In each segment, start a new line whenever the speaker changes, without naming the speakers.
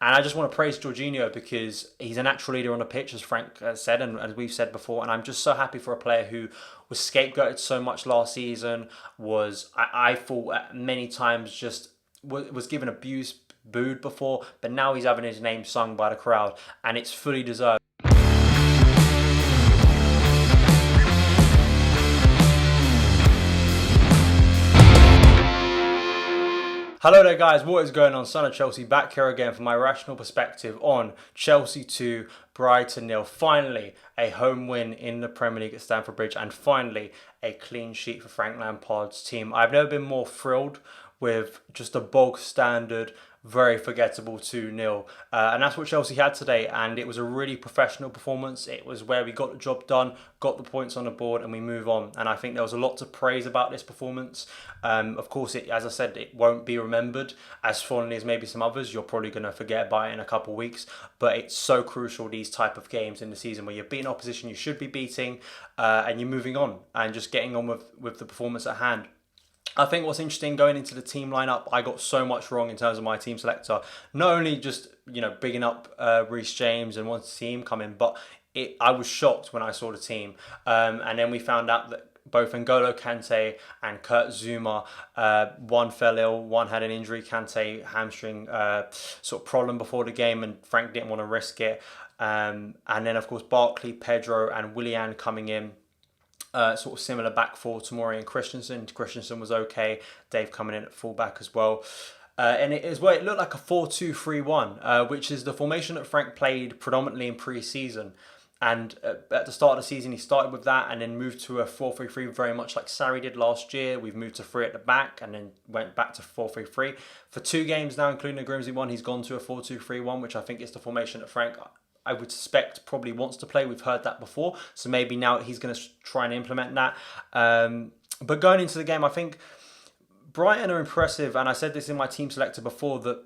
And I just want to praise Jorginho because he's a natural leader on the pitch, as Frank said, and as we've said before. And I'm just so happy for a player who was scapegoated so much last season, I thought many times just was given abuse, booed before, but now he's having his name sung by the crowd, and it's fully deserved. Hello there guys, what is going on? Son of Chelsea back here again for my rational perspective on Chelsea 2, Brighton 0. Finally, a home win in the Premier League at Stamford Bridge, and finally a clean sheet for Frank Lampard's team. I've never been more thrilled with just a bog standard, very forgettable 2-0. And that's what Chelsea had today, and it was a really professional performance. It was where we got the job done, got the points on the board, and we move on. And I think there was a lot to praise about this performance. Of course, as I said, it won't be remembered as fondly as maybe some others. You're probably going to forget about it in a couple of weeks, but it's so crucial, these type of games in the season where you're beating opposition you should be beating, and you're moving on and just getting on with the performance at hand. I think what's interesting going into the team lineup, I got so much wrong in terms of my team selector. Not only just, bigging up Reece James and wanting to see him come in, but I was shocked when I saw the team. And then we found out that both N'Golo Kante and Kurt Zouma, one fell ill, one had an injury, Kante hamstring sort of problem before the game, and Frank didn't want to risk it. And then, of course, Barkley, Pedro and Willian coming in. Sort of similar back four to Mori and Christensen. Christensen was okay. Dave coming in at fullback as well. And it looked like a 4-2-3-1, which is the formation that Frank played predominantly in pre-season. And at the start of the season, he started with that and then moved to a 4-3-3, very much like Sarri did last year. We've moved to 3 at the back and then went back to 4-3-3. For 2 games now, including the Grimsby one, he's gone to a 4-2-3-1, which I think is the formation that Frank, I would suspect, probably wants to play. We've heard that before. So maybe now he's going to try and implement that. But going into the game, I think Brighton are impressive. And I said this in my team selector before, that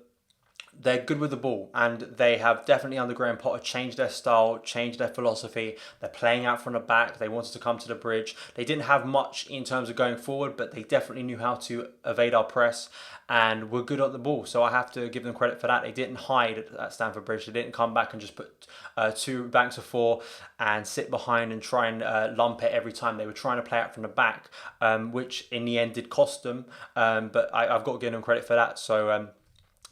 they're good with the ball, and they have definitely under Graham Potter changed their style, changed their philosophy. They're playing out from the back. They wanted to come to the bridge. They didn't have much in terms of going forward, but they definitely knew how to evade our press and were good at the ball. So I have to give them credit for that. They didn't hide at Stamford Bridge. They didn't come back and just put 2 banks of 4 and sit behind and try and lump it every time. They were trying to play out from the back, which in the end did cost them. But I've got to give them credit for that. So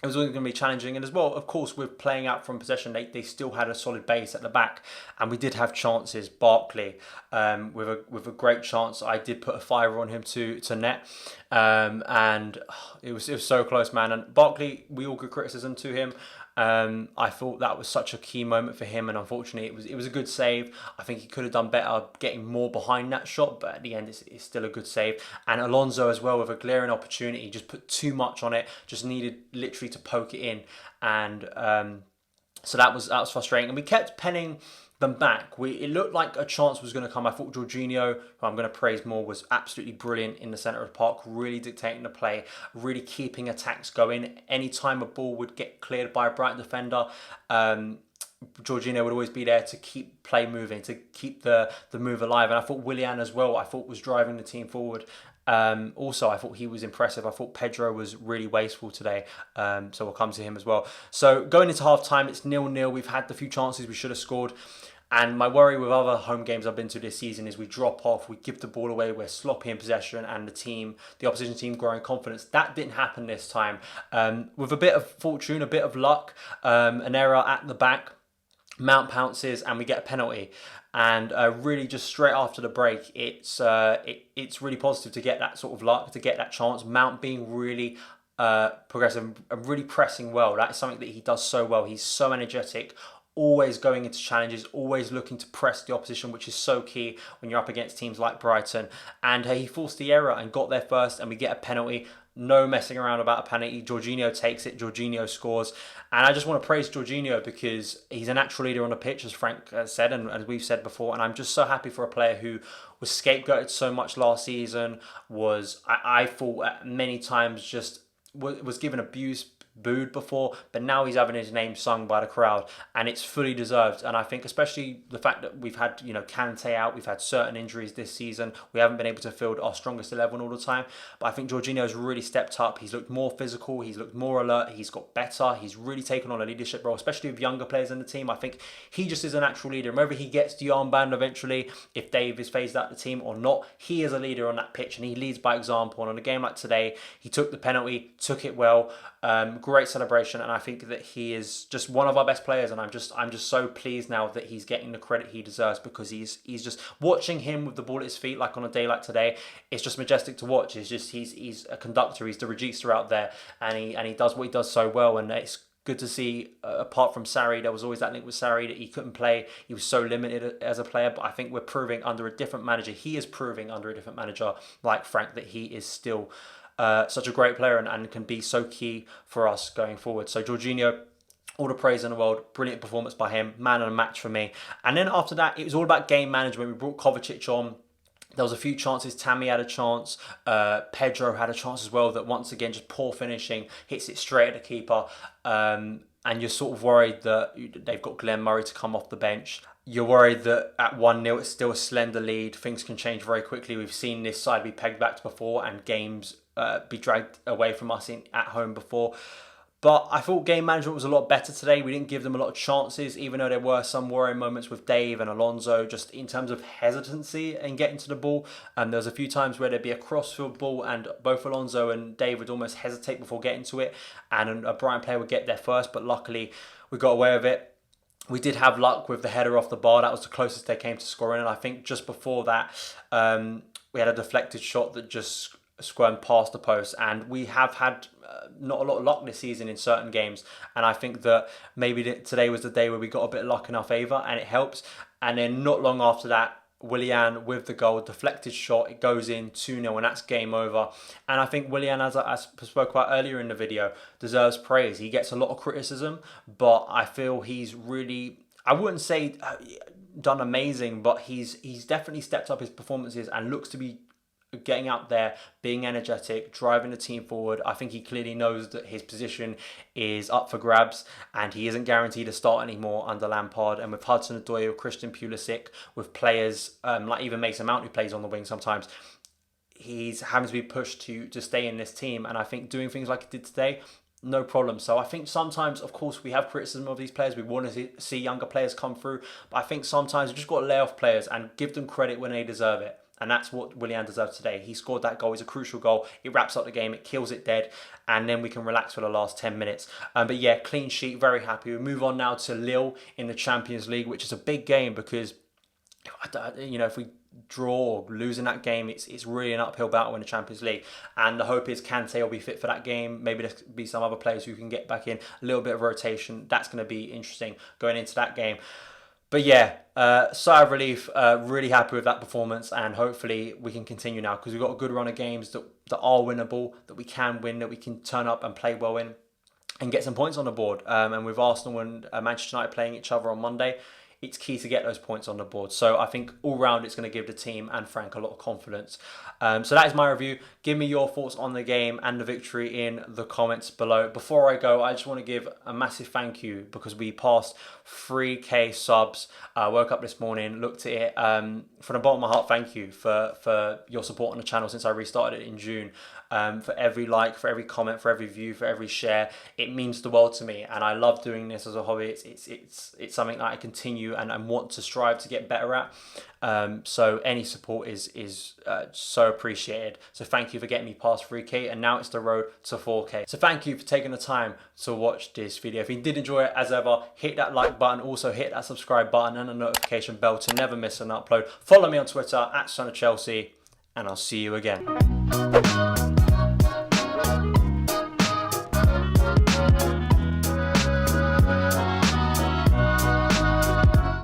it was always going to be challenging. And as well, of course, with playing out from possession, they still had a solid base at the back. And we did have chances. Barkley, with a great chance. I did put a fiver on him to net. And it was so close, man. And Barkley, we all give criticism to him. I thought that was such a key moment for him, and unfortunately it was a good save. I think he could have done better getting more behind that shot, but at the end it's still a good save. And Alonso as well, with a glaring opportunity, just put too much on it, just needed literally to poke it in. And so that was frustrating, and we kept penning them back. It looked like a chance was going to come. I thought Jorginho, who I'm going to praise more, was absolutely brilliant in the centre of the park, really dictating the play, really keeping attacks going. Anytime a ball would get cleared by a Brighton defender, Jorginho would always be there to keep play moving, to keep the move alive. And I thought Willian as well, I thought was driving the team forward. Also, I thought he was impressive. I thought Pedro was really wasteful today. So we'll come to him as well. So going into half time, it's 0-0. We've had the few chances we should have scored. And my worry with other home games I've been to this season is we drop off, we give the ball away, we're sloppy in possession, and the opposition team growing confidence. That didn't happen this time. With a bit of fortune, a bit of luck, an error at the back, Mount pounces and we get a penalty. And really just straight after the break, it's really positive to get that sort of luck, to get that chance. Mount being really progressive and really pressing well. That is something that he does so well. He's so energetic, always going into challenges, always looking to press the opposition, which is so key when you're up against teams like Brighton. And he forced the error and got there first, and we get a penalty. No messing around about a penalty. Jorginho takes it. Jorginho scores. And I just want to praise Jorginho because he's a natural leader on the pitch, as Frank said, and as we've said before. And I'm just so happy for a player who was scapegoated so much last season, I thought many times just was given abuse, booed before, but now he's having his name sung by the crowd, and it's fully deserved. And I think especially the fact that we've had, Kante out, we've had certain injuries this season, we haven't been able to field our strongest 11 all the time, but I think Jorginho's really stepped up. He's looked more physical, he's looked more alert, he's got better, he's really taken on a leadership role, especially with younger players in the team. I think he just is a natural leader, and whether he gets the armband eventually, if Dave is phased out the team or not, he is a leader on that pitch, and he leads by example. And on a game like today, he took the penalty, took it well, great celebration, and I think that he is just one of our best players, and I'm just so pleased now that he's getting the credit he deserves, because he's just watching him with the ball at his feet, like on a day like today, it's just majestic to watch. It's just he's a conductor, he's the regista out there, and he does what he does so well, and it's good to see. Apart from Sarri, there was always that link with Sarri that he couldn't play. He was so limited as a player, but I think we're proving under a different manager. He is proving under a different manager like Frank that he is still such a great player and can be so key for us going forward. So Jorginho, all the praise in the world, brilliant performance by him, man of the match for me. And then after that, it was all about game management. We brought Kovacic on. There was a few chances. Tammy had a chance. Pedro had a chance as well that once again, just poor finishing, hits it straight at the keeper. And you're sort of worried that they've got Glenn Murray to come off the bench. You're worried that at 1-0, it's still a slender lead. Things can change very quickly. We've seen this side be pegged back before and games be dragged away from us at home before. But I thought game management was a lot better today. We didn't give them a lot of chances, even though there were some worrying moments with Dave and Alonso, just in terms of hesitancy in getting to the ball. There was a few times where there'd be a crossfield ball and both Alonso and Dave would almost hesitate before getting to it, and a Brighton player would get there first, but luckily we got away with it. We did have luck with the header off the bar. That was the closest they came to scoring, and I think just before that, we had a deflected shot that just squirmed past the post, and we have had not a lot of luck this season in certain games, and I think that maybe today was the day where we got a bit of luck in our favour, and it helps. And then not long after that, Willian with the goal, deflected shot, it goes in 2-0, and that's game over. And I think Willian, as I spoke about earlier in the video, deserves praise. He gets a lot of criticism, but I feel he's really, I wouldn't say done amazing, but he's definitely stepped up his performances and looks to be getting out there, being energetic, driving the team forward. I think he clearly knows that his position is up for grabs and he isn't guaranteed to start anymore under Lampard. And with HUDSON-ODOI or Christian Pulisic, with players like even Mason Mount who plays on the wing sometimes, he's having to be pushed to stay in this team. And I think doing things like he did today, no problem. So I think sometimes, of course, we have criticism of these players. We want to see younger players come through. But I think sometimes we just got to lay off players and give them credit when they deserve it. And that's what Willian deserves today. He scored that goal. It's a crucial goal. It wraps up the game. It kills it dead. And then we can relax for the last 10 minutes. But yeah, clean sheet. Very happy. We move on now to Lille in the Champions League, which is a big game because, if we draw or lose in that game, it's really an uphill battle in the Champions League. And the hope is Kante will be fit for that game. Maybe there'll be some other players who can get back in. A little bit of rotation. That's going to be interesting going into that game. But yeah, sigh of relief, really happy with that performance, and hopefully we can continue now because we've got a good run of games that are winnable, that we can win, that we can turn up and play well in and get some points on the board. And with Arsenal and Manchester United playing each other on Monday, it's key to get those points on the board. So I think all round it's going to give the team and Frank a lot of confidence. So that is my review. Give me your thoughts on the game and the victory in the comments below. Before I go, I just want to give a massive thank you because we passed 3K subs. I woke up this morning, looked at it. From the bottom of my heart, thank you for your support on the channel since I restarted it in June. For every like, for every comment, for every view, for every share. It means the world to me, and I love doing this as a hobby. It's something that I continue and want to strive to get better at. So any support is so appreciated. So thank you for getting me past 3K, and now it's the road to 4K. So thank you for taking the time to watch this video. If you did enjoy it, as ever, hit that like button. Also hit that subscribe button and the notification bell to never miss an upload. Follow me on Twitter @SonOfChelsea, and I'll see you again.